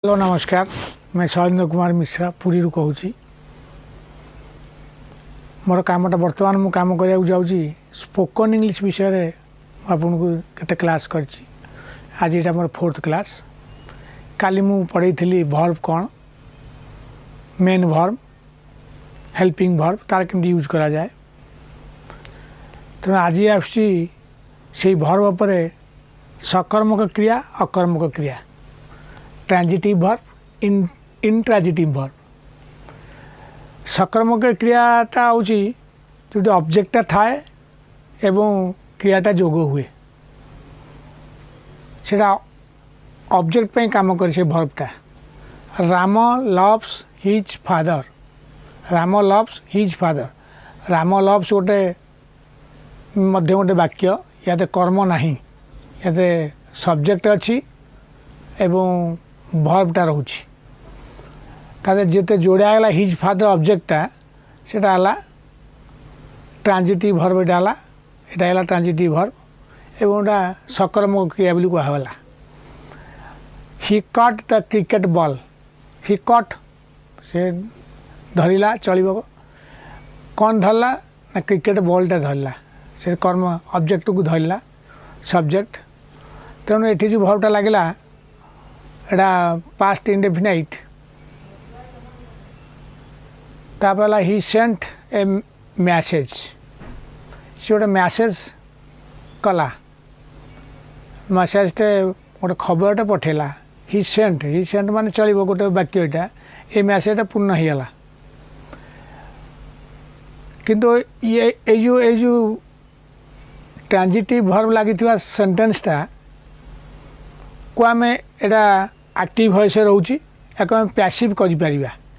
Hello नमस्कार। मैं शैलेंद्र कुमार मिश्रा पुरी कहूँ। मोर कामटा बर्तमान मु काम करने जाऊँगी स्पोकन इंग्लिश विषय आपन को केते क्लास कर। आज यहाँ मोर 4th क्लास। काली मु पढ़ी थी वर्ब कौन, मेन वर्ब, हेल्पिंग वर्ब तार केमती यूज करा जाए। तेणु आज आसी से वर्ब पर सकर्मक क्रिया अकर्मक क्रिया, ट्रांजिटिव वर्ब, इंट्रांजिटिव वर्ब। सकर्मक क्रियाटा हूँ जो ऑब्जेक्टटा थाए एवं क्रियाटा जोग हुए, सेटा ऑब्जेक्ट पे काम कर वर्बटा। Ram loves his father, Ram loves his father. Ram loves गोटे मध्य गोटे वाक्य, या कर्म नहीं, या सब्जेक्ट अच्छी एवं वर्बटा रोचे। जिते जोड़ागला हिज फादर ऑब्जेक्टटा सेटा हला ट्रांजिटिव वर्ब। एटा हला ट्रांजिटिव वर्ब एवं एटा सकर्मक क्रिया बोली कहला। He cut the cricket ball, he cut से धरला चलो। कौन धरला ना क्रिकेट बॉलटा धरला, से कर्म ऑब्जेक्ट को धरला सब्जेक्ट। तेणु ये जो वर्बटा लगला एटा पास्ट इंडेफिनाइट। तापर ही सेंट ए मैसेज, से गोटे मैसेज कला, मैसेजटे गोटे खबरटे पठेला। ही सेंट माने चलो गोटे वाक्य यहाँ, ये मैसेजटा पूर्ण होगा। किंतु ये जो ट्रांजिटिव वर्ब लगी सेंटेंसटा को आम एटा एक्टिव वॉइस रोचे, या पैसिव कर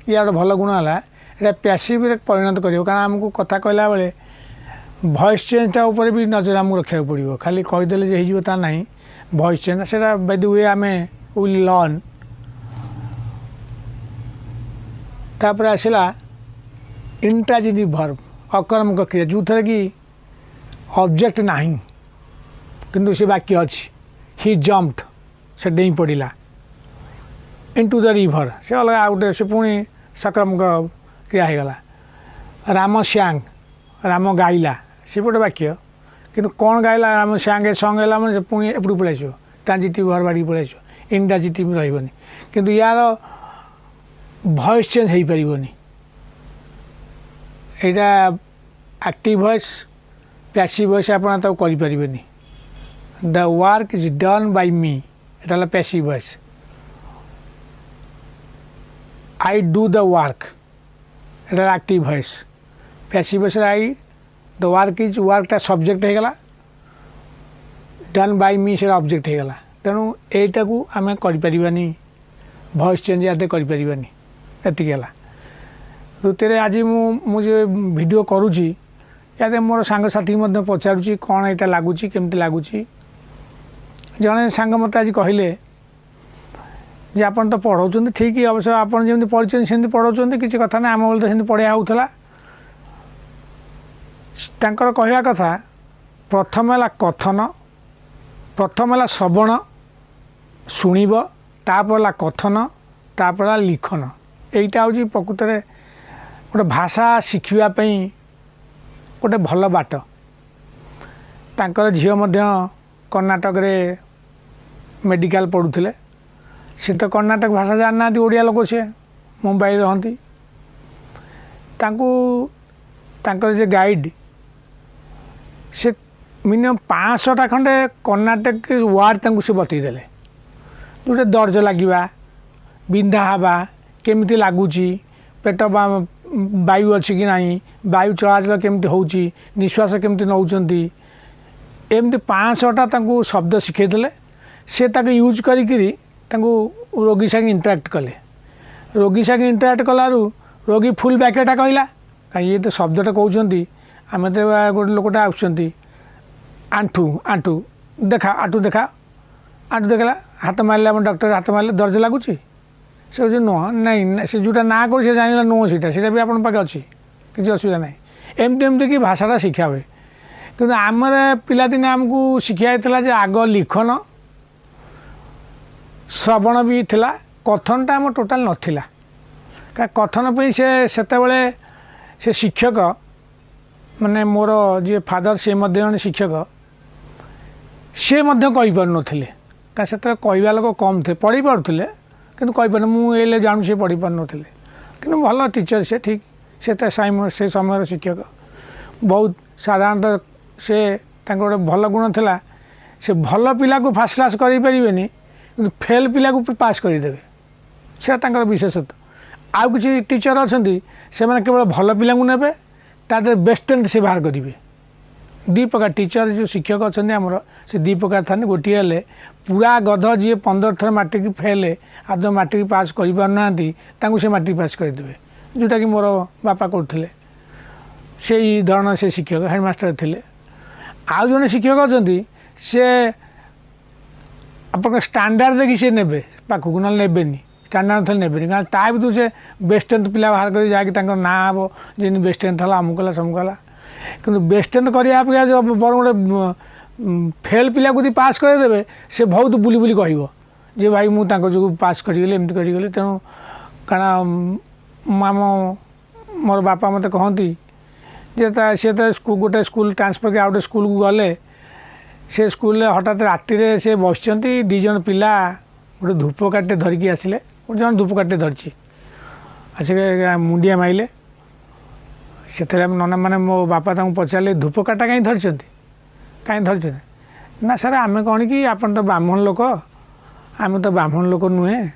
यार भल गुण है ये पैसिव परिणत कर। कारण आमको कथा कहला बेले वॉइस चेंजटा ऊपर भी नजर आमको रखा पड़ो। खाली कहीदेले होता ना वॉइस चेंज से बाय द वे आम विल लर्न। तापर आसला इंट्रांजिटिव वर्ब, अकर्मक क्रिया, जो थे कि ऑब्जेक्ट नहीं किंतु से वाक्य अच्छी। ही जम्प्ड, से डेई पड़ा इनटू द रिवर, से अलग गोटे से पुणी सकर्मक क्रिया होगला। राम सांग, राम गाइला, से गोटे वाक्य किंतु कौन गाइला, राम सांग सॉन्ग है मैंने पुणी एपटू पलैस ट्रांजिटिव वर्ब आड़ी पलैस, इंट्रांजिटिव रही किंतु यार वॉइस चेंज हो पारनी। यहाँ एक्टिव वॉइस पैसिव वॉइस आप करें। The work is done by me, एटा passive voice. I do the work, एटा active voice. Passive voice I the work is, वर्कटा सब्जेक्ट होगला, डन बाय मी से ऑब्जेक्ट होगला। तेणु यहीटा को आम करें वॉइस चेंज याद करें। एतिकला द्वितीय आज मुझे वीडियो करुँची या मोर सांगसाथी पचारूँ कौन यहाँ लगुच केमती लगुच। जड़े सांग मत आज कहले जे आपन तो पढ़ाऊँ ठीक ही अवश्य आपन जमी पढ़ी सेमती पढ़ाऊँ, किसी कथा ना आम बेले तो पढ़ा होता। तांकर कहवा कथा प्रथम है कथन, प्रथम है श्रवण शुणव, तापर कथन, तापर लिखन। यहीटा हूँ प्रकृत में गोटे भाषा शिखापी गोटे भल बाट। तांकर झील कर्णाटक रे मेडिकल पढ़ुले, से तो कर्णाटक भाषा जानना, ओडिया लोक से मुंबई रहती। तांकर जे गाइड से मिनिमम 500टा खंडे कर्णाटक वार्ड से बतईदे, जोटे दर्ज लगे, बिंधा हवा, केमिति लगुच, पेट वायु अच्छी कि नहीं, वायु चलाचल केमती होउची, निश्वास केमती नौचंती, एमती 500टा शब्द शिखेदेले। से यूज करी रोगी संगे इंटराक्ट कले। रोगी संगे इंटराक्ट कलारू रोगी फुल वाक्यटा कहला, कहीं ये तो शब्दटा कहते आम तो गोटे लोकटा आसुँच आंठू आंठू देखा, आंठू देखा, आंठू देखला, हाथ मारे डॉक्टर हाथ मारे दर्ज लगुच, से जो नुह नहीं, से जोटा ना कर जान नुह से भी आपन पाखे अच्छी किसी असुविधा ना। एमती एमती कि भाषाटा शिखा हुए। कि आमर पिलादिने आमको शिखा आग लिखन, श्रवण भी थिला कथनटा आम टोटाल नथिला कथन पे से शिक्षक माने मोर जी फादर से जन शिक्षक सी कहीपर नथिले क्या से कहवा लोक कम थे पढ़ी पारुले कि कहीपर मुझे जानू सी पढ़ी पार नथिले कि भल टीचर से ठीक से समय शिक्षक बहुत साधारणतः से गोटे भल गुण थिला से भल पिला को फास्ट क्लास करें कि फेल पिला को पास करदे से विशेषत्व आउ किसी टीचर अच्छा से केवल भल पिला ने तादे बेस्ट टेंथ से बाहर करेंगे दी प्रकार टीचर जो शिक्षक अच्छा आमर से दी प्रकार था गोटे हेल्ले पूरा गध जी 15 थर मैट्रिक फेल आदौ मैट्रिक पास कर पारना से मैट्रिक पास करदे जोटा कि मोर बापा करते से धरण से शिक्षक हेडमास्टर थे आउ जड़े शिक्षक अच्छा सी आप स्टैंडर्ड देखिए सी ने पाखक ना ने स्टैंडर्ड थे ने कारण ता भी से बेस्ट टेंथ पिला बाहर कर जाकि ना हम जी बेस्ट टेंथ है अमुक समूक है कि बेस्ट टेंथ करने बर गोटे फेल पिला को पास करदे से बहुत बुली बुली कह जे भाई मुझे जो पास करगली एमती करगली तेणु कारण आम मोर बापा मत कहती जे सी तो गोटे स्कूल ट्रांसफर के आउटे स्कूल को गले से स्कूल हठात राति से बस दीजन पिला गोटे धूपकाठी धरिकी आसिले गोटे जन धूपकाठी धरची आसिक मुंडिया माइले से नना मैंने मो बापा पचारे धूपकाठा कहीं धरती कहीं धरती ना सर आम कौन कि आप तो ब्राह्मण लोक आम तो ब्राह्मण लोक नुहे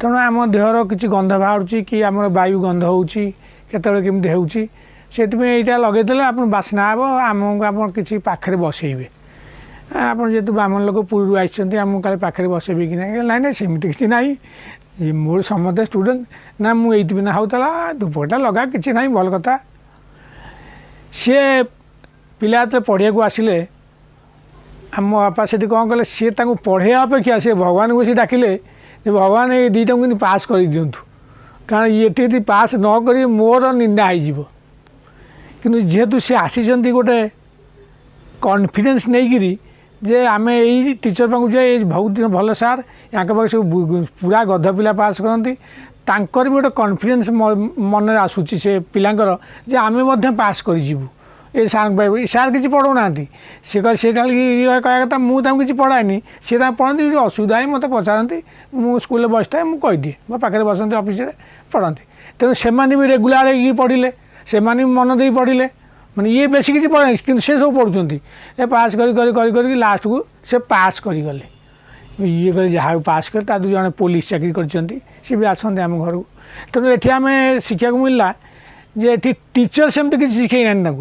तेणु आम देहर किसी गंध बाहर कि आम वायु गंध होमती होटा लगेदे आप बास्ना हे आमको आप किसी पाखे बसइबे आप जेहतु ब्राह्मण लोक पूर्व आई आम का पाखे बसइबे कि ना ना सेमती किसी ना मोर समस्त स्टूडेंट ना मुझे ना होता धूपकाठा लगा कि ना भल कथा सी पिला तो पढ़िया को आसिले आम बापा से कौन कले सी पढ़ाया अपेक्षा से भगवान को सी डाकिले भगवान ये दुईटा को पास कर दिंतु कारण ये पास न कर मोर निंदा हो कि जेहेतु सी आसी गोटे कॉन्फिडेंस नहीं जे आम यही टीचर पाक जाए बहुत भल सार या सब पूरा गध पिला पास करती भी गोटे कॉन्फिडेंस मन में आसूची से पिलांकर जे आमे पास करूँ ये सार सार किसी पढ़ाऊना सी ये कह कथा मुझे किसी पढ़ाएनी सी पढ़ती जो असुविधा है मत पचारती मु स्कूल बसता है मुझे कहीदिए मो पाखे बसती ऑफिस पढ़ती तेणु से भी रेगुलार पढ़िले से मन दे पढ़िले माने ये बेसी किसी पढ़े कि से सब पढ़ुंट ए पास कर लास्ट को से पास करगले ये कर जहाँ पास कर जड़े पुलिस चाकरी कर भी आसते आम घर को तेणु ये आम शिक्षा को मिलला जे ये टीचर सेमती किसी शिखे ना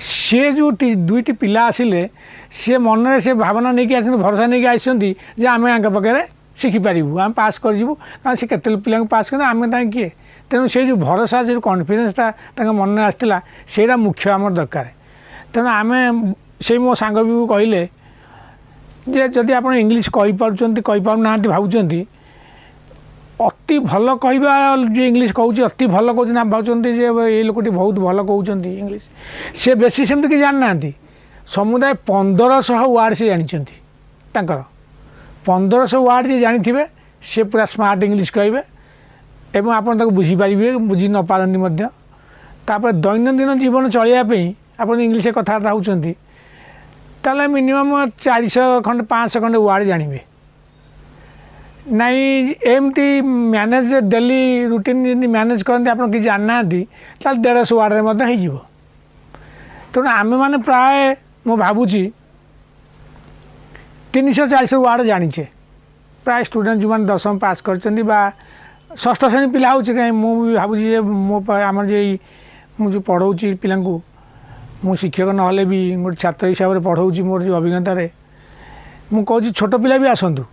सी जो दुईटी पिला आसिले सी मन से भावना नहीं आस भरोसा नहीं आसती जे आम पाखे शिखिपारू आम पास करूँ कारण से केते पिला पास कर आम किए तेणु से जो भरोसा जो कॉन्फिडेंसटा मन में आसला से मुख्य आम दरकार तेणु आम से मो सांग भी कहले जे जदि आप इंग्लीश कहीपारना भावुं अति भल कहवा जो इंग्लीश कहूँ अति भल कहना भावुं ये लोकटी बहुत भल कहते इंग्लीश से बेसी सेमती कि जाना समुदाय 1500 वार्ड से जानते 1500 वार्ड जी जानी से पूरा स्मार्ट इंग्लीश कहे एवं आप बुझीपारे बुझी न पारती दैनंदिन जीवन चलवाई आप इंग्लीश कथबार्ता होती ताले मिनिमम 400 खंड 500 खंड वार्ड जानवे नहीं एमती मैनेज डेली रूटीन मैनेज करते आप कि जानना 150 वार्ड में हो तेणु आम मैंने प्राय मु भावुची 300-400 वार्ड जानीचे प्राय स्टूडेंट जो मैंने 10वीं पास कर षष्ठ श्रेणी पिला हो कहीं मुझे भावुची मो आम जो पढ़ाऊँ पिला मु शिक्षक ना भी गोटे छात्र हिसाब से पढ़ाऊँ मोर जो अभिज्ञता मुझे कहूँ छोट पिला भी आसतु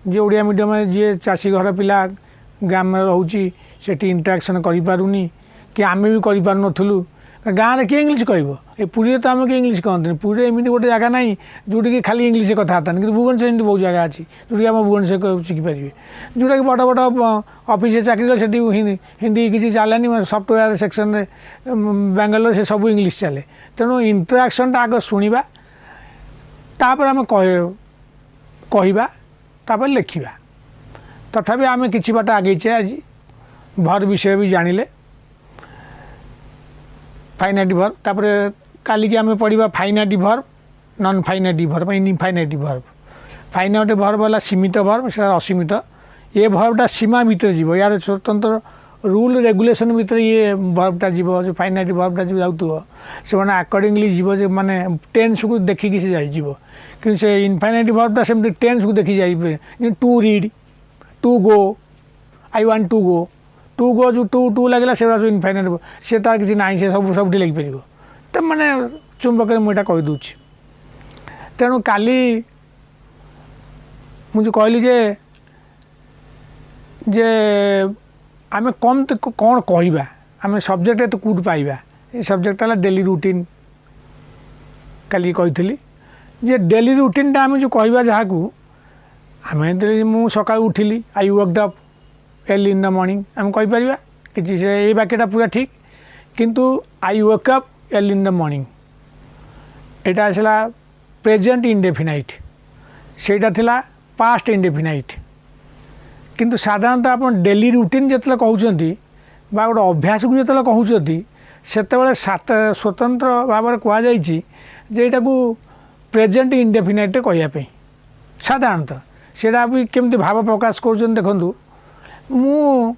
जी ओडिया मीडियम जी चाषी घर पिला गाँव में रोचे से इंटराक्शन करें कि आम भी करूँ गाँव में किए इंग्लीश कह पुरी तो आम किए इंग्लीश कहते पुरी एमती गोटे जगह ना जोटि कि खाली इंग्लीश कथबार्ता कि भुवनेश्वर एमती बहुत जगह अच्छी जोटि आम भुवनेश्वर शिखिपारे जोटा कि बड़ बड़ ऑफिस चाकरी कर हिंदी किसी चलेनी सफ्टवेयर सेक्शन बेंगलोर से सब इंग्लीश चले तेणु इंटराक्शनटा आग शुणा तापर आम कहवा तापर लिखा तथापि आम कि बाट आगे आज भर विषय भी जानिले फाइनाइट भर्ब तापर काली की आम पढ़ा finite verb non finite verb infinite verb finite verb वाला सीमित भर्ब से असीमित ये भर्बटा सीमा भितर जीव यार स्वतंत्र रूल रेगुलेशन भितर ये भर्बटा जीव जो फाइनाइट भर्बटा जो जाऊँ से मैंने आकॉर्डिंगली जीव जो माने टेन्स को देखिकी से जाए कि से इनफाइनाइट भर्बटा से टेन्स को देखी जाए to read to go I want to go जो टू टू लगे से जो इनफाइनाइट से तार किसी ना से सब लगिपर तो मैंने चुंबक मुझे कहीदे तेणु काली मुझे कहली जे आम कम कौन कहवा आम सब्जेक्ट तो कौट पाइबा ये सब्जेक्ट है डेली रूटीन काली कही जे डेली रूटीनटा आम जो कहवा जहाँ को आम मु सका उठिली I worked up early in the morning आम कहीपर कि ये वाक्यटा पूरा ठीक किंतु I work up early in the morning एटा आसला प्रेजेंट इंडेफिनाइट सेटा थिला पास्ट इंडेफिनाइट किंतु साधारणतः आप डेली रूटीन जिते कहते बा गोटे अभ्यास को जिते कहते से स्वतंत्र भाव में कहुई जे यहाँ को प्रेजेंट इंडेफिनाइट कहवाई साधारणतः सेटा भी केमती भाव प्रकाश कर देखूँ मु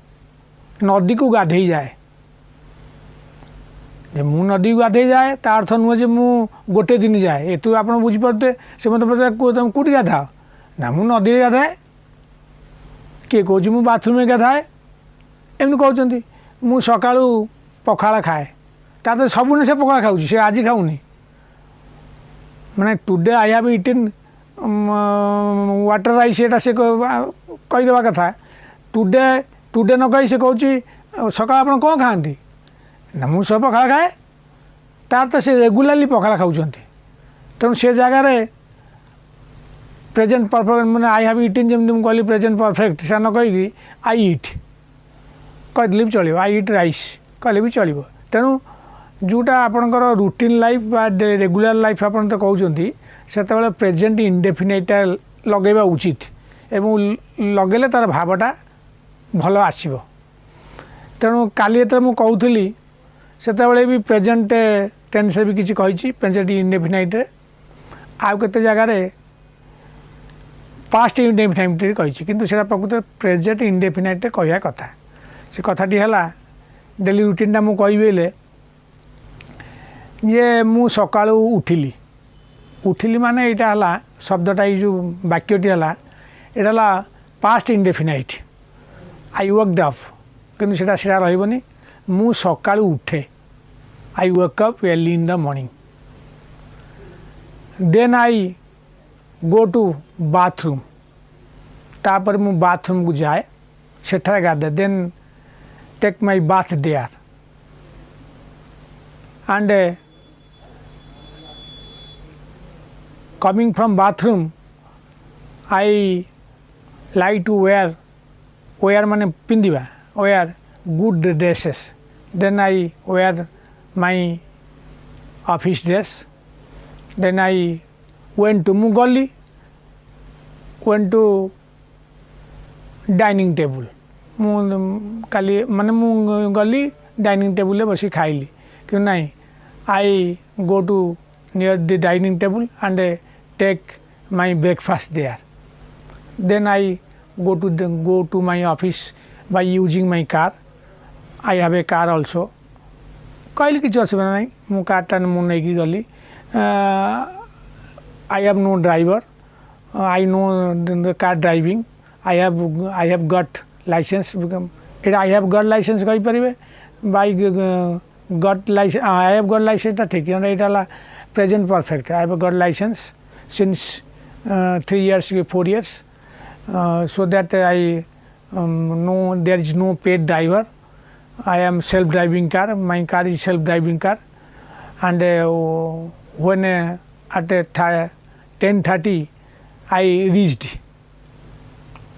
नदी को गाधे जाए मु नदी को गाधे जाए ता अर्थ नुहे जे मु गोटे दिन जाए ये आप बुझीपे से मत पचार तुम कौटी गाधाओ ना मु नदी गाधाए किए कौच मु बाथरूम में गाधाए एमती कहते मु सका पखाड़ खाए तो सबुन से पखाड़ खाऊँ से आज खाऊनी मैंने today I have eaten water rice एटा से कहीदेवा कथा टुडे टुडे न कही से कहूँ सका आप कौन खाती ना मु सब पखाड़ खाए तार तो से रेगुलाली पखाड़ खाऊँ तेणु से जगार प्रेजेंट परफेक्ट मैंने आई हैव इटिन जमी मुझे कहली प्रेजेंट परफेक्ट से न कहीकि आई इट कहली भी चलो आई इट राइस कहले भी चलो तेणु जोटा आपणकर रूटीन लाइफ बा रेगुलर लाइफ आप तो कहते से प्रेजेंट इंडेफिनाइट लगेवा उचित एवं लगेले तार भावटा भल आसब तेणु काली जो मुझे कहूली से भी प्रेजेंट टेन्स भी किसी कही प्रेजेंट इंडेफिनाइट आउ केते जगार पास्ट इंडेफिनाइट कही किंतु से प्रकृत प्रेजेंट इंडेफिनाइट कहवा कथा से कथाटी है डेली रूटीनटा मुझे कहले ये मु सका उठिली उठिली माने यहाँ है शब्दटा ये जो वाक्यटी है यहाँ past indefinite I worked up किंतु सेटा सेटा रही मु सका उठे I work up early in the morning then I go to bathroom तापर मु बाथरूम को जाए सेठा गाधे then take my bath there and coming from bathroom I like to wear माने पिंदिबा wear good dresses then I wear my office dress then I went to मु गली went to dining table मु काली माने मु गली डाइनिंग टेबल बसी खाइली कि नहीं I go to near the dining table and take my breakfast there then I go to my office by using my car I have a car also कहली किसी असुविधा नहीं मु कारटा मु नहीं गली I have no driver I know the car driving I have got license I have got license कही परिवे by got license I have got license ठीक है यहाँ present perfect I have got license since 3 years 4 years so that I no there is no paid driver I am self driving car my car is self driving car and when at 10:30 I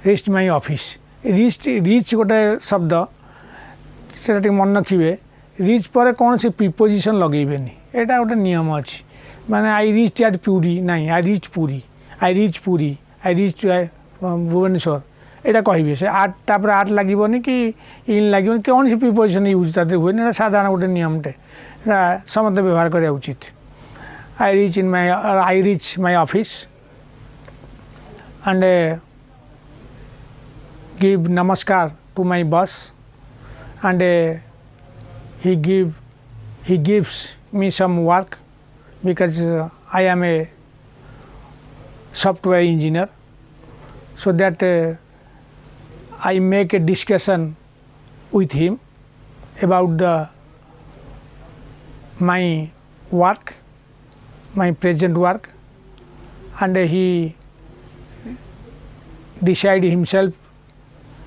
reached my office reach गोटे शब्द से मन रखिए rich पर कौन से preposition लगेबेनी एटा गोटे नियम अच्छी माने आई रिच एट पुरी नहीं I reach Puri I reach Bhubaneswar एटा कहे से आर्ट तापर आर्ट लगनी कि इन लगे कौन सी प्रिपोजिशन यूज ताते हुए ना साधारण गोटे नियमटे समस्त व्यवहार करा उचित I reach my office and give नमस्कार to my boss and he gives me some work because I am a software engineer, so that I make a discussion with him about my work, my present work, and he decide himself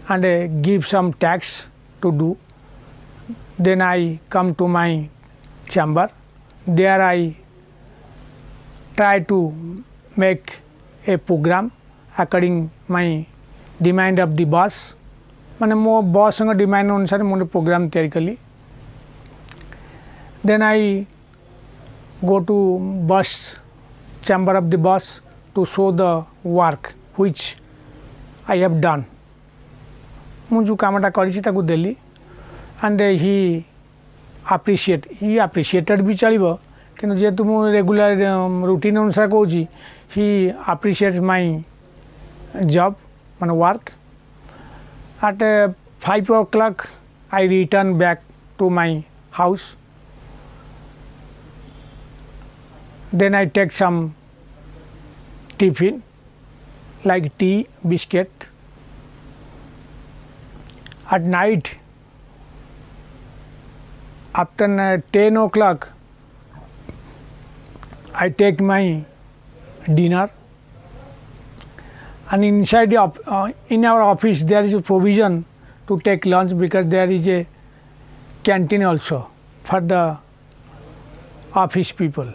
and give some tasks to do. Then I come to my chamber. There I try to make a program according my demand of the boss. माने मो boss demand अनुसार मुझे programme तैयारी कली. Then I go to boss chamber of the boss to show the work which I have done. मुझे जो कामटा करी ताकू देली and he appreciated भी चलो कि जेहेतु मुझे रेगुलर रूटीन अनुसार कहूँ he appreciates my job माने work. At 5 o'clock I return back to my house. Then I take some tiffin like tea, biscuit. At night after 10 o'clock I take my dinner, and inside in our office there is a provision to take lunch because there is a canteen also for the office people.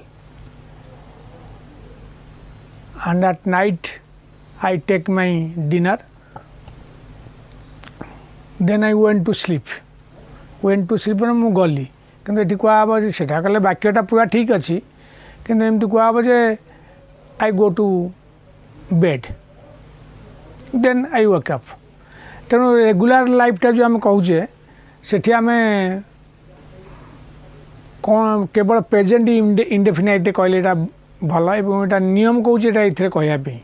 And at night I take my dinner. Then I went to sleep. मु गली कि कहब से कले वाक्यटा पूरा ठीक अच्छी किमती कहब जे I go to bed. Then I wake up. तेणु रेगुलर लाइफटा जो आम कहे से आम कौन केवल प्रेजेंट इंडेफिनाइट कहले भल एटा नियम कौच ये कहवाई.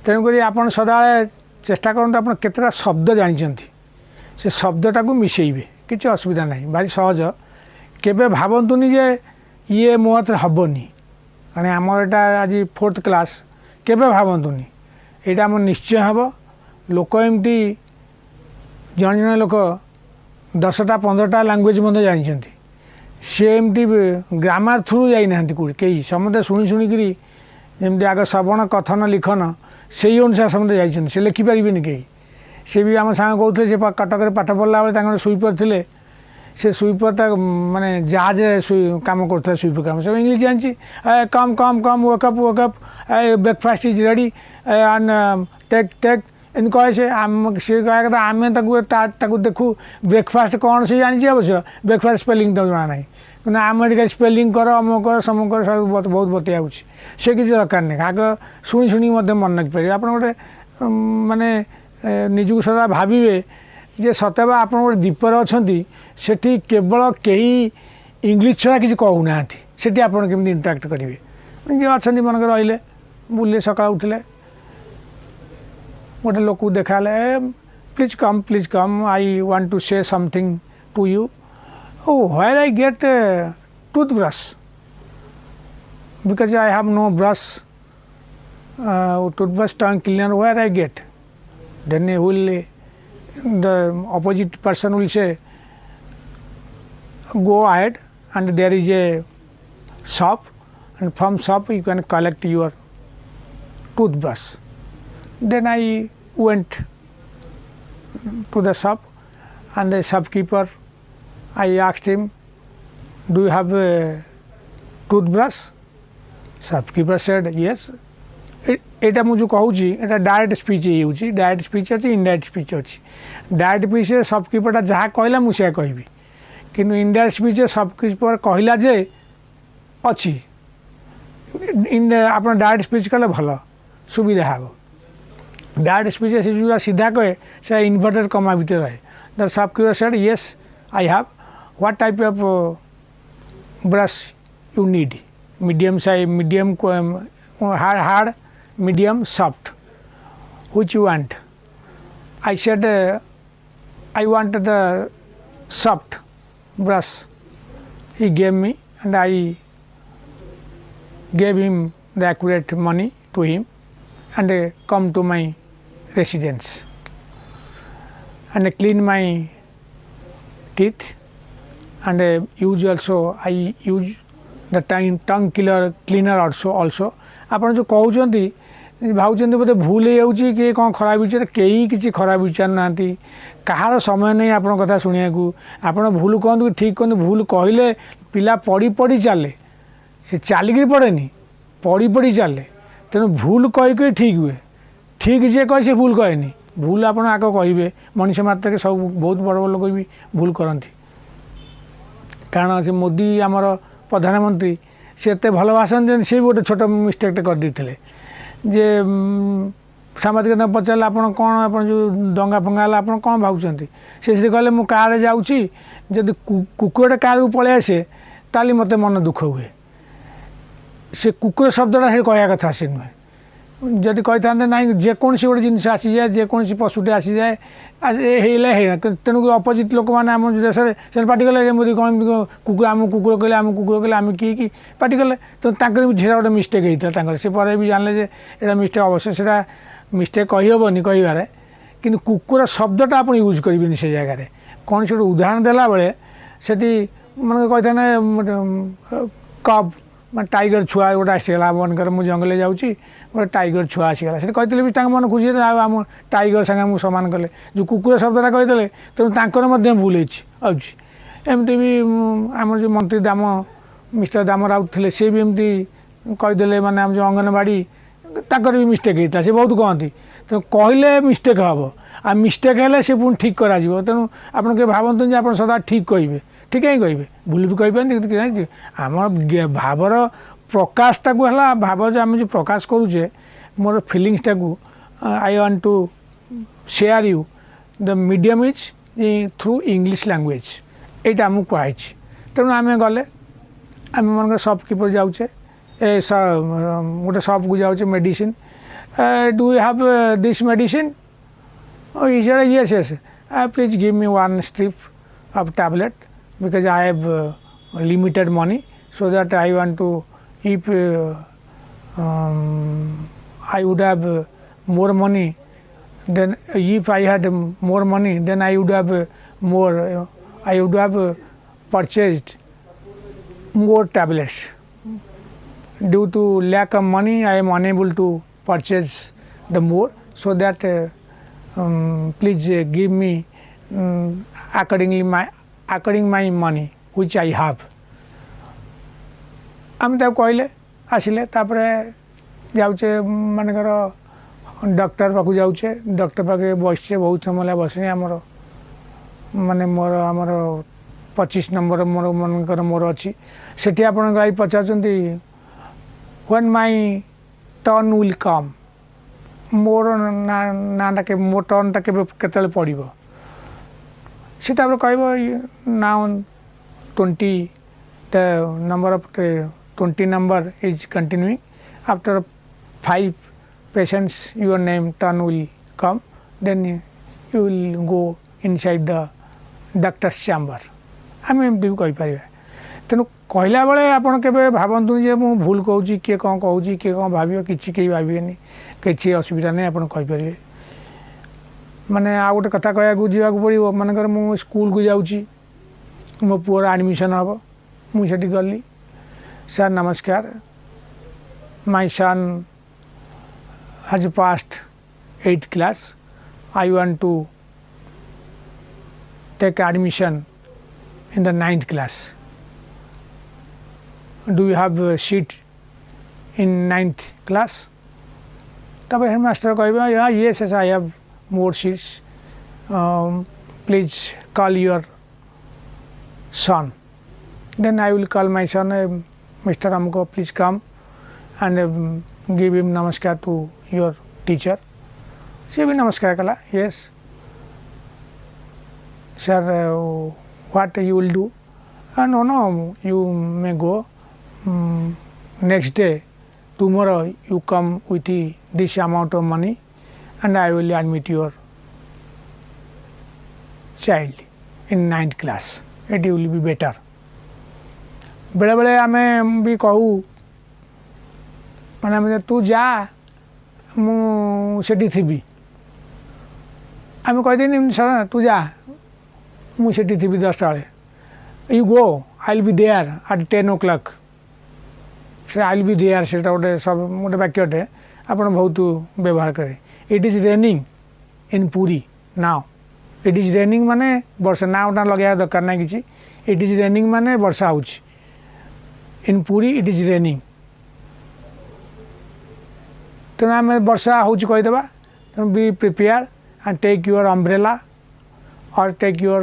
तेणुक आप सदा चेष्टा करूँ आप केतटा शब्द जानते से शब्दटा को मिसेबे किसी असुविधा ना. भारी सहज केबे भावतुनि जे ये मो हाथ हेनी कारण आमर यहाँ आज 4th क्लास केबे भावतुनि यहाँ आम निश्चय हम. लोक एमती जन जन लोक 10टा 15टा लैंग्वेज मत जानते सी एमती ग्रामर थ्रू जाना कई समस्ते शुणी शुणिकी जमी आग श्रवण कथन लिखन से अनुसार समस्ते जाइए से लिखिपारे कहीं. सी भी आम सांग कहते से कटक पाठ पढ़ला बेले सुईपर थे से सुईपरटा माने जहाज काम करता सुईपर काम सब इंग्लिश जानची. Come come come wake up breakfast is ready and take take in कहे से आम सी कह कथा आम देखू ब्रेकफास्ट कौन से जानी अवश्य ब्रेकफास्ट स्पेलिंग तो जाना ना कि आम ये स्पेलिंग कर अमुक कर समुक कर सब बहुत बतिया से किसी दरकार नहीं. आग शुणी शुणी मन रखिपारे. आप गोटे माने निजक सदा भावे जे सतबा आप गोटे द्वीपर अच्छा सेठी केवल कहीं इंग्लिश छड़ा किसी कहूना से आपमि इंटराक्ट करेंगे जी अच्छा मनक रही बुले सका उठले गोटे लोक देखा please come I want to say something to you. Where I get toothbrush because I have no brush toothbrush tongue cleaner where I get. Then the opposite person will say, go ahead and there is a shop and from shop you can collect your toothbrush. Then I went to the shop and the shopkeeper, I asked him, do you have a toothbrush? Shopkeeper said yes. एटा मुझे कहूँ यहाँ direct speech ये direct speech अच्छी indirect speech अच्छी. Direct speech शॉपकीपरटा जहाँ कहला मुझे कहबी कि इनडायरेक्ट स्पीच शॉपकीपर कहला जे अच्छी आप डायरेक्ट स्पीच कले भल सुविधा हे. डायरेक्ट स्पीच से जो सीधा कहे से इन्वर्टेड कमा भितर रहे the shopkeeper said yes I have what type of brush you need medium size medium hard medium soft which you want I said I want the soft brush he gave me and I gave him the accurate money to him and come to my residence and clean my teeth and use also I use the tongue cleaner also ଆପଣ ଯେଉଁ କହୁଛନ୍ତି ଭାବୁଛନ୍ତି ବୋଧେ ଭୁଲ ହେଇଯାଉଛି କି କ'ଣ ଖରାପ ବିଚାର କେହି କିଛି ଖରାପ ବିଚାର ନାହାନ୍ତି କାହାର ସମୟ ନାହିଁ ଆପଣଙ୍କ କଥା ଶୁଣିବାକୁ ଆପଣ ଭୁଲ କୁହନ୍ତୁ କି ଠିକ୍ କୁହନ୍ତୁ ଭୁଲ କହିଲେ ପିଲା ପଢ଼ି ପଢ଼ି ଚାଲେ ସେ ଚାଲିକି ପଢ଼େନି ପଢ଼ି ପଢ଼ି ଚାଲେ ତେଣୁ ଭୁଲ କହିକି ଠିକ୍ ହୁଏ ଠିକ୍ ଯିଏ କହେ ସେ ଭୁଲ କହେନି ଭୁଲ ଆପଣ ଆଗ କହିବେ ମଣିଷ ମାତ୍ରକେ ସବୁ ବହୁତ ବଡ଼ ବଡ଼ ଲୋକ ବି ଭୁଲ କରନ୍ତି କାରଣ ସେ ମୋଦି ଆମର ପ୍ରଧାନମନ୍ତ୍ରୀ ସେ ଏତେ ଭଲ ଭାଷଣ ଦିଅନ୍ତି ସେ ବି ଗୋଟେ ଛୋଟ ମିଷ୍ଟେକ୍ଟେ କରିଦେଇଥିଲେ ଯେ ସାମ୍ବାଦିକତା ପଚାରିଲେ ଆପଣ କ'ଣ ଆପଣ ଯେଉଁ ଦଙ୍ଗା ଫଙ୍ଗା ହେଲା ଆପଣ କ'ଣ ଭାବୁଛନ୍ତି ସେ ସେଠି କହିଲେ ମୁଁ କାର୍ରେ ଯାଉଛି ଯଦି କୁକୁରଟେ କାର୍କୁ ପଳେଇ ଆସେ ତାହେଲେ ମୋତେ ମନ ଦୁଃଖ ହୁଏ ସେ କୁକୁର ଶବ୍ଦଟା ସେଠି କହିବା କଥା ସେ ନୁହେଁ ଯଦି କହିଥାନ୍ତେ ନାଇଁ ଯେକୌଣସି ଗୋଟେ ଜିନିଷ ଆସିଯାଏ ଯେକୌଣସି ପଶୁଟେ ଆସିଯାଏ ହେଇଲେ ହେଇନା ତେଣୁକରି ଅପୋଜିଟ୍ ଲୋକମାନେ ଆମ ଦେଶରେ ସେମାନେ ପାଟି କଲେ ମୋଦି କ'ଣ ଏମିତି କୁକୁର ଆମ କୁକୁର କହିଲେ ଆମ କୁକୁର କହିଲେ ଆମେ କିଏ ପାଟି କଲେ ତ ତାଙ୍କର ବି ସେଇଟା ଗୋଟେ ମିଷ୍ଟେକ୍ ହେଇଥିଲା ତାଙ୍କର ସେ ପରେ ବି ଜାଣିଲେ ଯେ ଏଇଟା ମିଷ୍ଟେକ୍ ଅବଶ୍ୟ ସେଇଟା ମିଷ୍ଟେକ୍ କହିହେବନି କହିବାରେ କିନ୍ତୁ କୁକୁର ଶବ୍ଦଟା ଆପଣ ୟୁଜ୍ କରିବେନି ସେ ଜାଗାରେ କୌଣସି ଗୋଟେ ଉଦାହରଣ ଦେଲାବେଳେ ସେଠି ମାନେ କହିଥାନ୍ତେ କପ୍ ମାନେ ଟାଇଗର ଛୁଆ ଗୋଟେ ଆସିଗଲା ମନେକର ମୁଁ ଜଙ୍ଗଲରେ ଯାଉଛି ଗୋଟେ ଟାଇଗର ଛୁଆ ଆସିଗଲା ସେଠି କହିଥିଲେ ବି ତାଙ୍କ ମନ ଖୁସି ହେଇଥିଲା ଆଉ ଆମ ଟାଇଗର ସାଙ୍ଗେ ଆମକୁ ସମାନ କଲେ ଯେଉଁ କୁକୁର ଶବ୍ଦଟା କହିଦେଲେ ତେଣୁ ତାଙ୍କର ମଧ୍ୟ ଭୁଲ ହେଇଛି ଅଛି ଏମିତି ବି ଆମର ଯେଉଁ ମନ୍ତ୍ରୀ ମିଷ୍ଟର ଦାମ ରାଉତ ଥିଲେ ସେ ବି ଏମିତି କହିଦେଲେ ମାନେ ଆମ ଯେଉଁ ଅଙ୍ଗନବାଡ଼ି ତାଙ୍କର ବି ମିଷ୍ଟେକ୍ ହେଇଥିଲା ସେ ବହୁତ କହନ୍ତି ତେଣୁ କହିଲେ ମିଷ୍ଟେକ୍ ହେବ ଆଉ ମିଷ୍ଟେକ୍ ହେଲେ ସେ ପୁଣି ଠିକ୍ କରାଯିବ ତେଣୁ ଆପଣ କେବେ ଭାବନ୍ତୁନି ଯେ ଆପଣ ସଦା ଠିକ୍ କହିବେ ଠିକ୍ ହିଁ କହିବେ ଭୁଲ ବି କହିପାରନ୍ତି କିନ୍ତୁ ଆମର ଭାବର ପ୍ରକାଶଟାକୁ ହେଲା ଭାବ ଯେ ଆମେ ଯେଉଁ ପ୍ରକାଶ କରୁଛେ ମୋର ଫିଲିଙ୍ଗସଟାକୁ I want to share you the medium is through English language ଏଇଟା ଆମକୁ କୁହାହେଇଛି ତେଣୁ ଆମେ ଗଲେ ଆମେ ମନେକର ସପକିପର ଯାଉଛେ ଗୋଟେ ସପ୍କୁ ଯାଉଛେ medicine do you have this medicine yes yes please give me one strip of tablet because I have limited money so that I want to if I would have more money then if I had more money then I would have purchased more tablets due to lack of money I am unable to purchase the more so that please give me according my money which I have ଆମେ ତାକୁ କହିଲେ ଆସିଲେ ତାପରେ ଯାଉଛେ ମନେକର doctor ପାଖକୁ ଯାଉଛେ doctor ପାଖରେ ବସିଛେ ବହୁତ ସମୟ ହେଲା ବସିନି ଆମର ମାନେ ଆମର 25 ନମ୍ବର ମନେକର ମୋର ଅଛି ସେଠି ଆପଣ ଗାଈ ପଚାରୁଛନ୍ତି when my turn will come ମୋର ନାଁଟା କେବେ ମୋ ଟର୍ନଟା କେତେବେଳେ ପଡ଼ିବ ସେ ତାପରେ କହିବ ନାଉ 20 the number of 20 number is continuing after 5 patients your name turn will come then you will go inside the doctor's chamber ଆମେ ଏମିତି ବି କହିପାରିବା ତେଣୁ କହିଲା ବେଳେ ଆପଣ କେବେ ଭାବନ୍ତୁନି ଯେ ମୁଁ ଭୁଲ କହୁଛି କିଏ କ'ଣ କହୁଛି କିଏ କ'ଣ ଭାବିବ କିଛି କେହି ଭାବିବେନି କିଛି ଅସୁବିଧା ନାହିଁ ଆପଣ କହିପାରିବେ ମାନେ ଆଉ ଗୋଟେ କଥା କହିବାକୁ ଯିବାକୁ ପଡ଼ିବ ମନେକର ମୁଁ ସ୍କୁଲକୁ ଯାଉଛି ମୋ ପୁଅର ଆଡ଼ମିସନ୍ ହେବ ମୁଁ ସେଠି ଗଲି ସାର୍ ନମସ୍କାର my son has passed 8th class I want to take admission in the 9th class do you have a seat in 9th class তারপরে হেডমাস্টার কইবে yes yes I have more seats please call your son then I will call my son Mr. Amko please come and give him namaskar to your teacher सी भी नमस्कार कला yes sir what you will do no no you may go next day tomorrow you come with this amount of money and I will admit your child in 9th class it will be better बेले बेले आमे भी कहू माने तू जा मुझे थी आम कहदेनी सर तू जा मुझे थी 10टा बेले you go I will be there at 10 o'clock से आई विल बी देयर से गोटे सब गोटे वाक्यटे आप बहुत व्यवहार करें it is raining in Puri now it is raining माने वर्षा नाउटा लगे दरकार ना कि इट इज रेनिंग माने वर्षा हो in Puri it is raining तेणु आम वर्षा होदेबा तेणु be prepare and take your umbrella और take your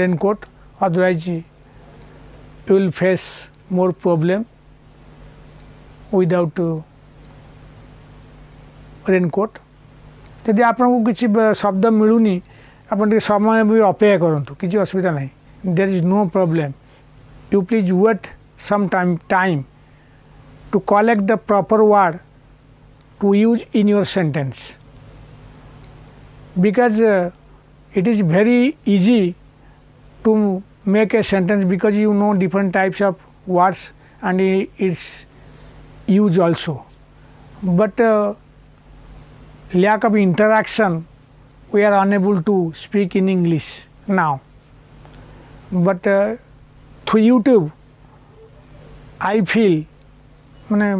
raincoat otherwise you will face more problem without raincoat यदि आपको किसी शब्द मिलूनी आप समय भी अपेक्षा करूँ किसी असुविधा ना there is no problem you please wait some time to collect the proper word to use in your sentence because it is very easy to make a sentence because you know different types of words and it's use also but lack of interaction we are unable to speak in English now but through YouTube I feel माने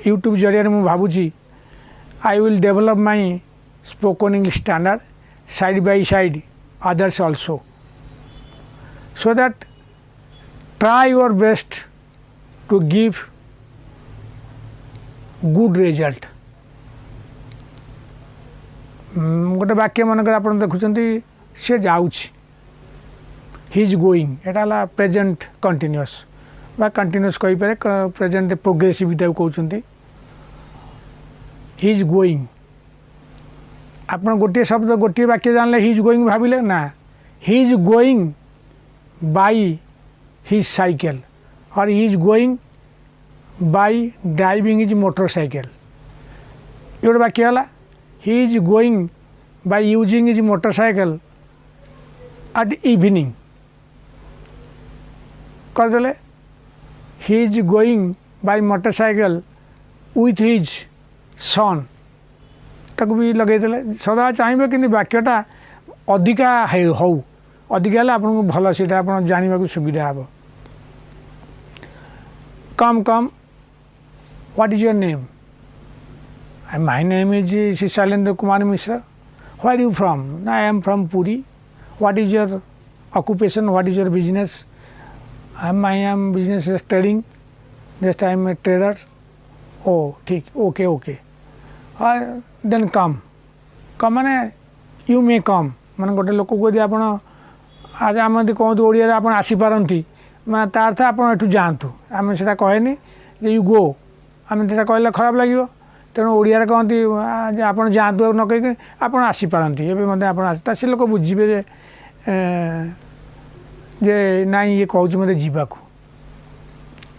YouTube जरिए मु भाबुची I will develop my spoken English standard side by side others also so that try your best to give good result गोटे वाक्य मनकर आप देखुं सी जाऊँ ही is going Etah present continuous बा continuous कहीपे present प्रोग्रेसिविटी कहते ही is going आप गोटे शब्द गोटे वाक्य जानले ही इज गोइंग भाविले ना he is going by his cycle और he is going by driving his motorcycle ये गोटे वाक्य है he is going by using his motorcycle at evening करदेले he is going by motorcycle with his son तक भी लगे सदा चाहिए कि वाक्यटा अधिका हो अधिका आपको भल से जानवा सुविधा हे कम कम What is your name? My name is Shalendra Kumar Mishra. Where are you from? I am from Puri. What is your occupation? What is your business? I am business trading. Just I am a trader. Oh, ठीक, okay. Then come. Come माने you may come. माने गोटे लोक को यदि आपण आज आम यदि कहतु ओडिया आप आसीपारती मैं तार अर्थ आप एठू जातु आम से कहेनि यू गो आम से कहले खराब लगे तेणु ओडिया कहती आप जातु न कहीकि आप आसीपारती एवं मत आप से लोक बुझे जे ना ये कहूँ मत जावाक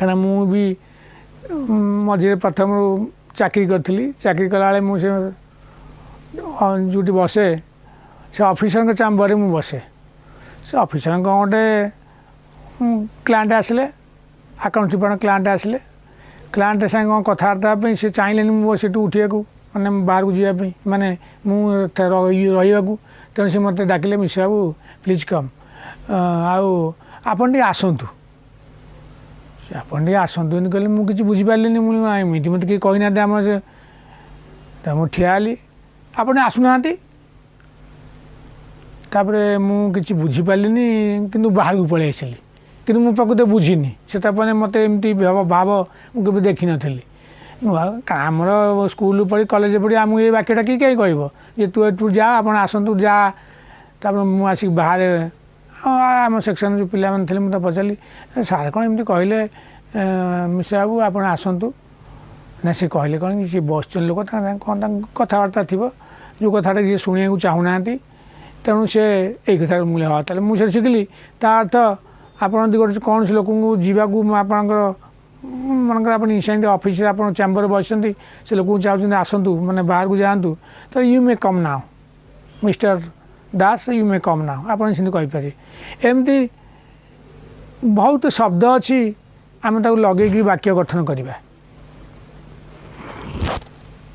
कहीं मुझे मझे प्रथम चाकरी करी चाकरी कला मुझे जो बसे से ऑफिसर चाम्बर में बसे से ऑफिसर गोटे क्लाएंट आसिले अकाउंट डिपार्टमेंट क्लाएंट आसिले क्लाएंट सागे कथबार्ता से चाहिए मुझे उठा मैंने बाहर को जावाई माने मुझे रही तेणु से मत डाकिले मिश्रा बाबू प्लीज कम आपन आसतु आपन आसतु एमती कहले मुझे बुझीपारे मुझे मत कि कही ना आम मुझे ठियाली आपने आसुना तापर मुझे बुझीपारे कि बाहर को पलि आसिली कि मुझे प्रकृत बुझीनी से मत एमती भाव मुझे देखी नी आमर स्कूल पढ़ी कॉलेज पढ़ी आमको ये वाक्यटा कि कहीं कह जे तू एटू जा आप आसतु जा तापर मुझे बाहर आम सेक्शन जो पिला थे मुझे पचारि सार कौन एमती कहले मिश्रा बाबू आप आसतु ना सी कहले कौन सी बस लोक कौन कथबार्ता थी जो कथाटा किसी शुणा चाहूना तेणु से यही कथा मूल्य हाँ तेल मुझे शिखिली ता अर्थ आपड़ गोटे कौन से लोक जावाक आपंकर मनकर आप इंस्टाट ऑफिस आप चैम्बर बस से लोक चाहते आसतु मैंने बाहर को जातु तो you may come now mister Das you may come now आप कहीपर एमती बहुत शब्द अच्छी आम लगे वाक्य गठन करवा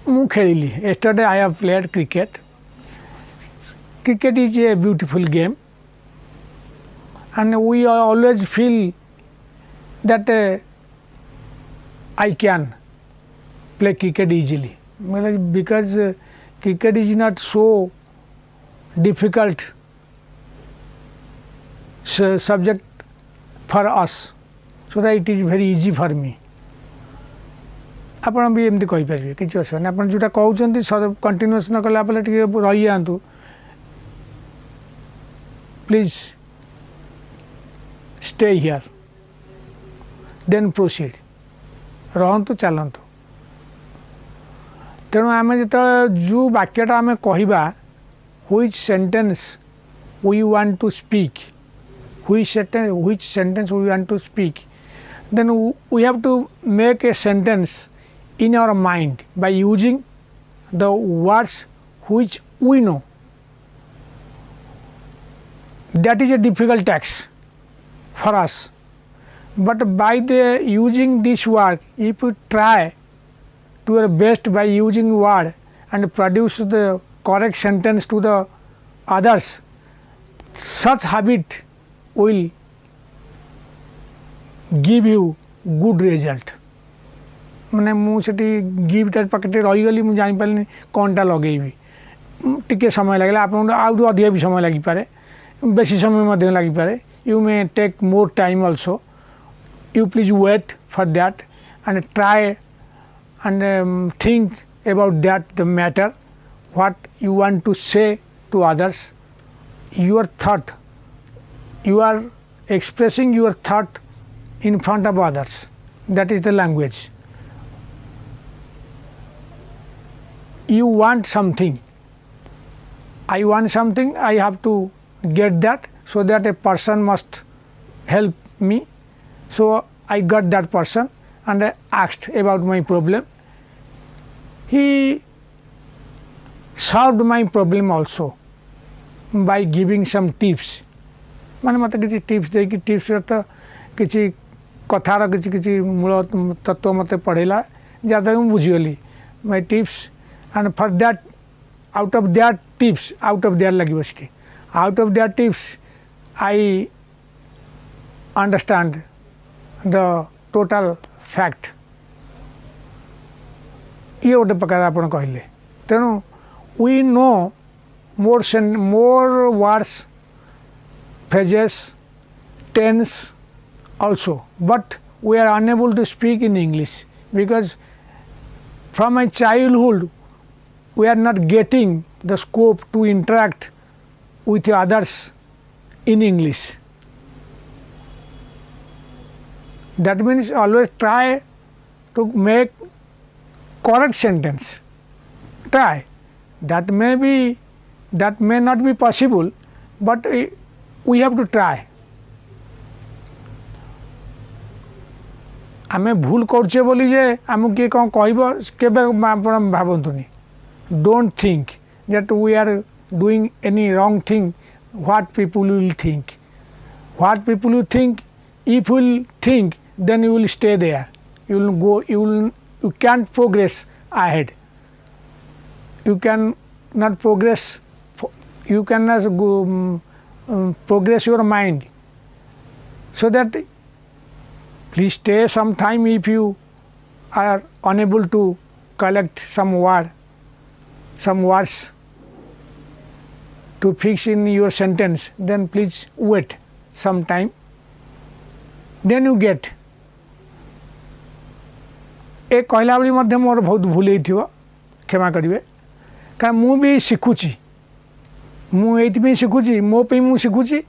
मु खेली yesterday I have played cricket. Cricket is a beautiful game and we always feel that I can play cricket easily because cricket is not so difficult subject for us, so that it is very easy for me. ଆପଣ ବି ଏମିତି କହିପାରିବେ କିଛି ଅସୁବିଧା ନାହିଁ ଆପଣ ଯେଉଁଟା କହୁଛନ୍ତି continuous ନ କଲା ପରେ ଟିକେ ରହିଯାଆନ୍ତୁ please stay here then proceed ରହନ୍ତୁ ଚାଲନ୍ତୁ ତେଣୁ ଆମେ ଯେତେବେଳେ ଯେଉଁ ବାକ୍ୟଟା ଆମେ କହିବା which sentence we want to speak which sentence we want to speak, then we have to make a sentence in our mind by using the words which we know. That is a difficult task for us, but by using this word, if you try to your best by using word and produce the correct sentence to the others, such habit will give you good result. मैंने मुझे gift पाखे रहीगली मुझे जापारे कौनटा लगेबी T समय लगे आप अधिक भी समय लगिपे बेसी समय लगिपे you may take more time also you please wait for that and try and think about that the matter what you want to say to others your thought you are expressing your thought in front of others. That is the language. You want something, I want something, I have to get that, so that a person must help me. So I got that person and I asked about my problem. He solved my problem also by giving some tips. माने मत किसी tips दे कि tips तो किसी कथार किसी मूल तत्व मत पढ़ेला जहाँ मुझे बुझीगली my tips and for that out of that tips out of that लगे बस out of that tips I understand the total fact ये गोटे प्रकार आप कहले तेणु we know more words phrases, tense also, but we are unable to speak in English because from my childhood we are not getting the scope to interact with others in English. That means always try to make correct sentence. Try. That may not be possible, but we have to try. आमे भूल करछे बोली जे आम किए कौन कहब केबे भावतुनि don't think that we are doing any wrong thing what people will think what people will think if will think then you will stay there you will go you can't progress ahead, you can not progress, you cannot go progress your mind. So that please stay some time. If you are unable to collect some words to fix in your sentence, then please wait some time, then you get. ए कहला बेली मध्य मोर बहुत भूल हो क्षमा करेंगे क्या मुझे शिखुची मुझे शिखुची मोप मुझे शिखुची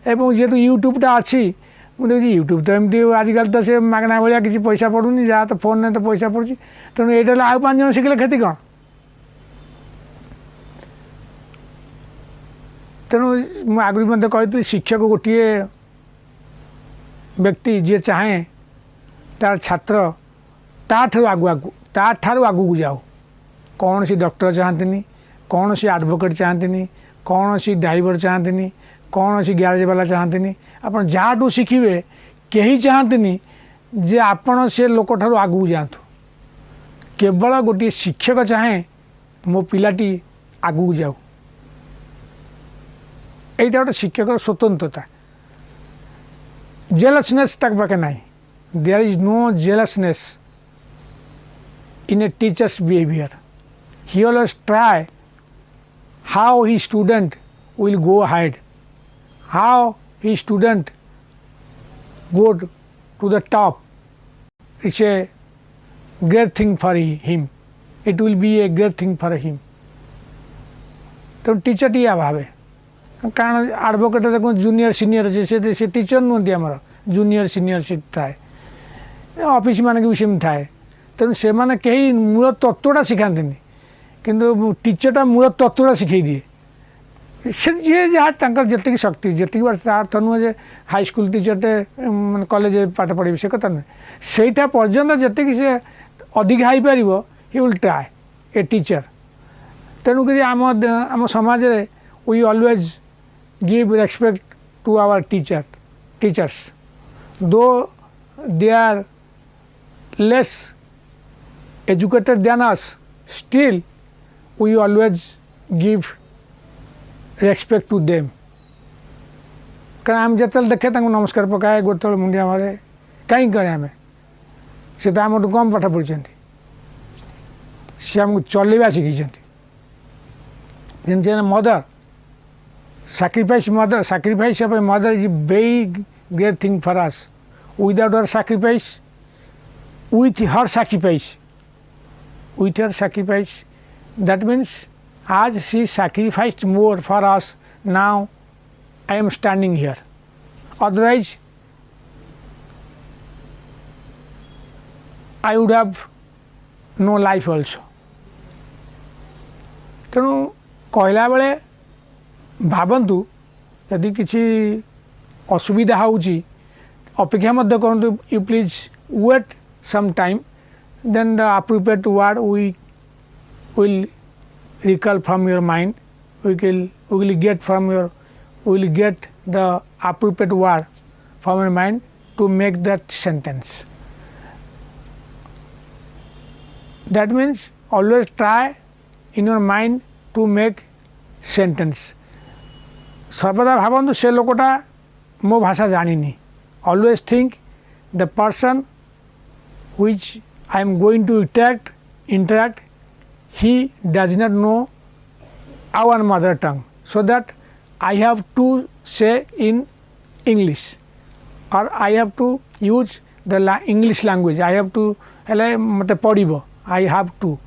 एवं जेहेतु यूट्यूबटा अच्छी मुझे यूट्यूब तो एमती आजिकल तो से मागना भाया किसी पैसा पड़ूनी जहाँ तो फोन तो पैसा पड़ुची तेणु ये आउ 5 जन शिखले क्षति कौन तेणु आगुरी मत कही शिक्षक गोटे व्यक्ति जी चाहे तार छात्र ताठू आगू को जाओ कौन सी डॉक्टर चाहती कौन सी एडवोकेट चाहती कौन सी ड्राइवर चाहती कौन सी गैरेज वाला चाहती आप जहाँ शिखिए कहीं चाहती जे आपण से लोक ठार आगू जातु केवल गोटे शिक्षक चाहे मो पिलाटी आगू जाऊ এইটা ଗୋଟେ ଶିକ୍ଷକର ସ୍ୱତନ୍ତ୍ରତା jealousness ତାଙ୍କ ପାଖେ ନାହିଁ there is no jealousness in a teacher's behavior he always try how his student will go ahead how his student go to the top it's a great thing for him it will be a great thing for him तो teacher T भावे कारण advocate देखो junior senior अच्छे से teacher नुहति आमर junior senior C थाए office मान भी same थाए तेणु से मैंने कहीं मूल तत्वटा शिखाती किंतु टीचरटा मूल तत्वटा शिखई दिए से जी जहाँ जी शक्ति जी अर्थ नुहे जे हाईस्कल टीचरटे मैं कॉलेज पाठ पढ़ी से कथा नुहे से पर्यंत जी से अधिक हो पार he will try a teacher तेणुक आम समाज रे we always give respect to our teachers though they are less educated than us still we always give respect to them कारण आम जो देखे नमस्कार पकाए गोटे मुंडिया मारे कहीं करे आम से आम कम पाठ पढ़ी सी आमको चलवा शिखी mother sacrifice of a mother is a very great thing for us without her sacrifice with her sacrifice that means as she sacrificed more for us now I am standing here otherwise I would have no life also तेणु कहला बेले भावतु यदि किसी असुविधा होची अपेक्षा मध्य करंतु you please wait some time then the appropriate word we will recall from your mind we will get the appropriate word from your mind to make that sentence that means always try in your mind to make sentence सर्वदा भावतु से लोकटा मो भाषा जानी always think the person which I am going to interact he does not know our mother tongue so that I have to say in English और I have to use the English language I have to हेले मते पढ़िबो I have to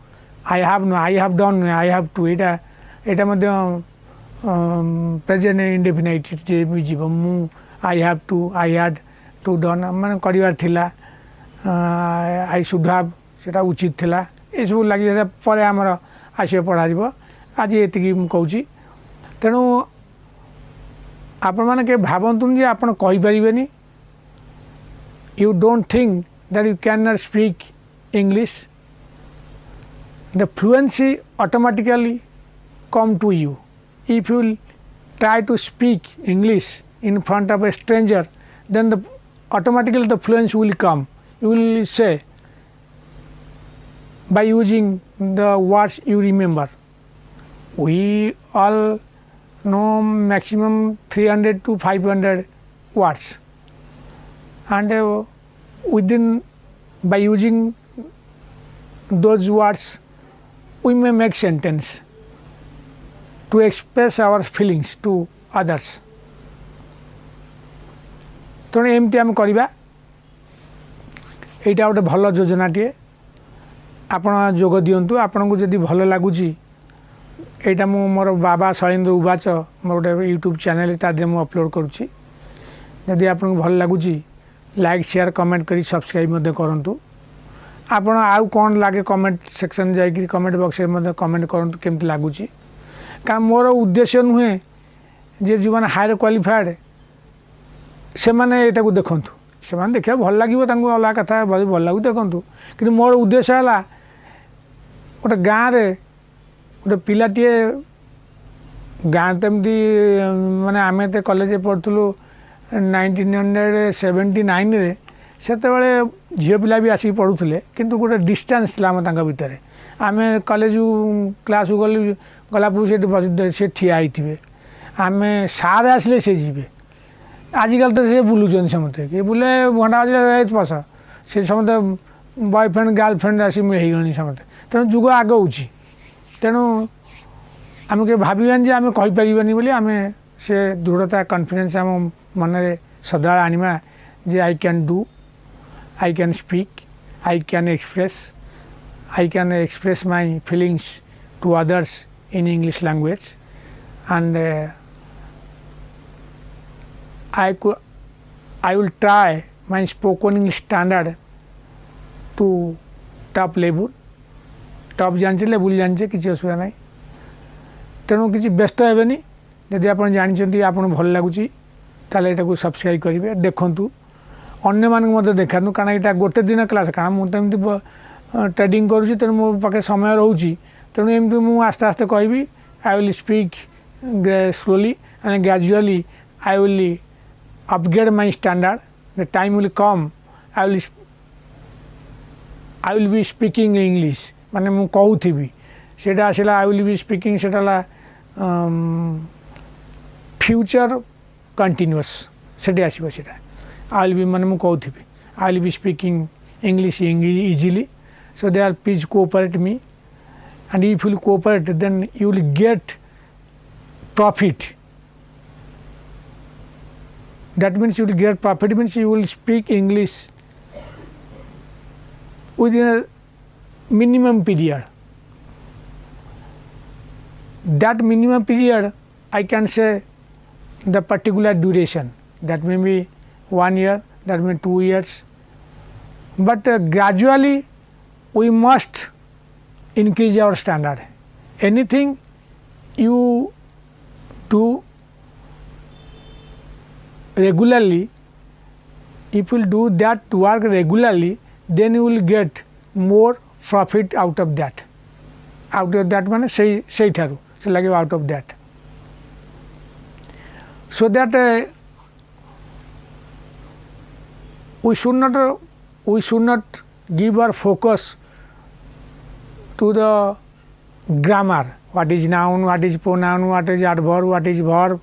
I have no I have done I have to एटा मध्य present indefinite जे भी जीव मु I have to I had to done माने करिवार थिला आई शुड हैव सेटा उचित थिला ए सब लगी पर आमर आसिया पढ़ा जीव आज एतिकी मु कहूची तेणु आपण माने के भावंतुन जे आपण कहि परिबेनी you don't think that you can not speak English the fluency automatically come to you if you try to speak English in front of a stranger then automatically the fluency will come you will say by using the words you remember we all know maximum 300 to 500 words and within by using those words we may make sentence to express our feelings to others तेणु एमती आम करवा यहाँ गोटे भल योजनाटे आपण जोग दिंतु आपन को जदि भल लगुच यहाँ मोर बाबा शैलेन्द्र उवाच मोर गोटे यूट्यूब चैनल तादे मुझे अपलोड करुँची जदि आपन को भल लगुच लाइक शेयर कमेंट करी सब्सक्राइब करूँ आपण आउ कौन लगे कमेंट सेक्शन जाकि कमेंट बॉक्स में कमेंट करूँ केमती लगुच कारण मोर उद्देश्य नुहे जे जो मैंने हायर क्वालिफाएड से मैंने यहाँ देखूँ से देखा भल लगे अलग कथा भल लगे देखूँ कि मोर उद्देश्य है गोटे गाँव में गोटे पिलाटे गाँ तो एमती माने आम तो कॉलेज पढ़ुलु 1979 से झील पिला भी आसिक पढ़ुले किंतु गोटे डिस्टेंस था आम भितर आम कॉलेज क्लास गला से ठिया होते आम सारे आसिले से जीवे आजिकल तो से बुलूँ समस्ते कि बुले घंटा बजे पस से समस्ते बॉयफ्रेंड गर्लफ्रेंड आसी मिलगले समस्ते तेणु जुग आग हो तेणु आम के भावानी आम कहीपरि बोली आम से दृढ़ता कॉन्फिडेंस आम मन में सदा आनिमा जे I can do I can speak I can express my feelings to others in English language and I will try my spoken English standard to top level top जानचे लेवल जानचे किसी असुविधा ना तेणु किसी व्यस्त हेनी जदि आप जानते आपको भल लगुच ताले ये सब्सक्राइब करेंगे देखूँ अन्य मानक देखा कारण यहाँ गोटे दिन क्लास कारण मुझे ट्रेडिंग करुँच तेणु मो पाखे समय रोचे तेणु एमती मुझे आस्ते आस्ते कहि I will speak slowly and gradually I will upgrade my standard. The time will come. I will be speaking English. माने मु कहूथी सेटा आसला I will be speaking सेटा future continuous सेटे आसो सेटा I will be माने मु कहूथी I will be speaking English easily. So they are please cooperate me, and if you will cooperate, then you will get profit. That means you will get profit, means you will speak English within a minimum period. That minimum period, I can say the particular duration. That may be 1 year, that may be 2 years. But gradually, we must increase our standard. Anything you do regularly, if you do that work regularly, then you will get more profit out of that. Out of that माने सही ठारू से लगे out of that. So that we should not give our focus to the grammar. What is noun, what is pronoun, what is adverb, what is verb.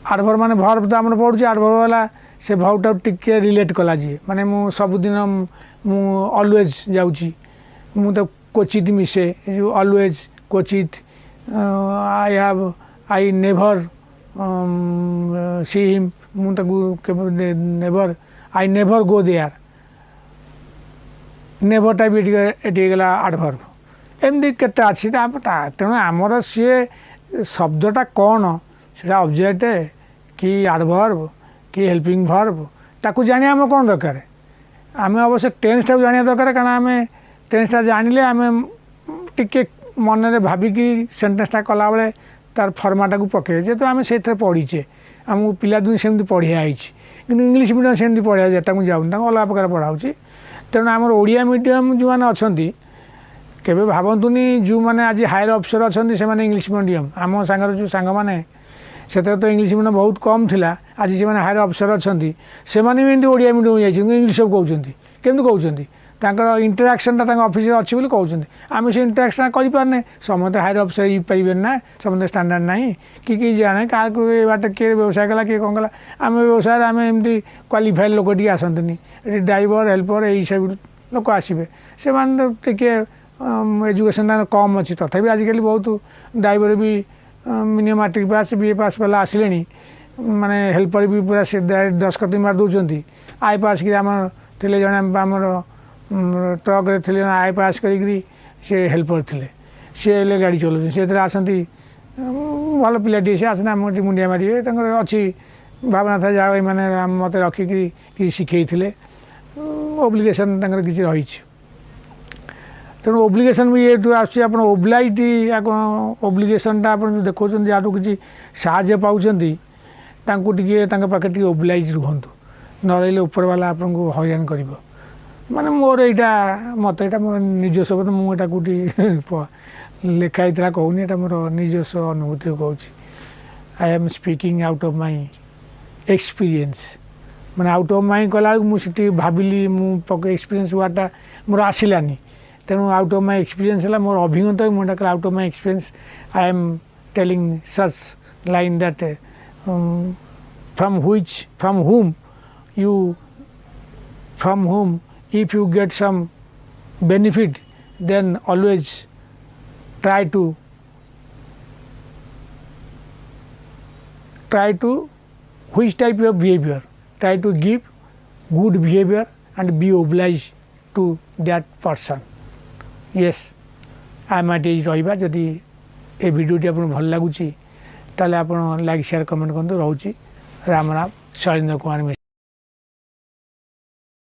आडभर माने verb तो आम पढ़ुचे आडभर वाला से भर्वटा टिके रिलेट कला जी माने मु सबुदिन मु ऑलवेज जाऊँगी मु तो क्वचित मिसे जो ऑलवेज क्वचित आई नेभर सी हिम मु never I never go there नेभरटा भी ये गला आडभर एमती केते अच्छी तेणु आमर सी शब्दटा कौन से ऑब्जेक्ट कि एडवर्ब कि हेल्पिंग वर्ब ताकू जानिया आम कौन दरकार आम अवश्य टेन्सटा जानिया दरकार कारण आम टेन्सटा जानिले आम टिके मन में भाविकी सेन्टेन्सटा कला बेले तार फर्माटा को पकड़े जेहेतु आम से पढ़ीचे आमको पिलादिन सेमती पढ़िया कि इंग्लीश मीडियम सेमती पढ़िया जाए जाऊँ अलग प्रकार पढ़ाऊँगी तेणु आम ओडिया मीडियम जो मैंने अच्छा केवे भावतुनि जो मैंने आज हायर अफिसर अच्छा से इंग्लीश मीडियम आम सांगर जो सांग मैंने से तो इंग्लीश मीडियम बहुत कम थिला आज से हायर अफिसर अच्छा से भी ओडिया मीडियम जाइए इंग्लीश सब कहते केमती कहते इंटराक्शनटा ऑफिस अच्छी बोली कहते आम से इंटराक्शन करें समस्त हायर अफिसर ही पारे ना समस्त स्टैंडर्ड ना कि जाने क्या बाट किए व्यवसाय कला किए कौन कला आम व्यवसाय आम एमती क्वालिफाइड लोक टी आसती ड्राइवर हेल्पर यही सब लोक आसवे से एजुकेशन कम अच्छी तथापि आजिकल बहुत ड्राइवर भी मिनिमम मैट्रिक पास बीए पास वाला आसिले माने हेल्पर भी पूरा से दस्खत मार दौरान आई पास कि थे जड़े आमर ट्रक थे आई पास करी से हेल्पर थे सी गाड़ी चलाऊँ से आसती भल पिलाटी से आसना आम मुंडिया मारे अच्छी भावना था जहाँ मैंने मत रखिकी शिखे ओब्लिगेसन किसी रही तेणु ओब्लिगेसन भी ये आस ओब्लाइज ओब्लिगेसनटा आप देखा जहाँ किसी साहय पाँच पाखे ओब्लाइज रुहतु न रही उपरवाला आपको हईराण कर माने मोर यहाँ मत यहाँ मोर निजस्व मुझे कौटी लिखाई कहूनी यहाँ मोर निजस्व अनुभूति कहूँ I am speaking out of my experience मैंने आउट ऑफ माई कला मुझे भाविली मुझे एक्सपीरियंस वार्डटा मोर आसलानी तेणु आउट ऑफ माय एक्सपीरियंस है मोर अभिज्ञता मुझे out of my experience I am telling such line that from whom if you get some benefit then always try to which type of behavior try to give good behavior and be obliged to that person. Yes, I might रहा जदि ए भिडियोटी आपको भल लगुच ताले आप like share comment करते रोचे राम राम शैलेन्द्र कुमार मिश्र।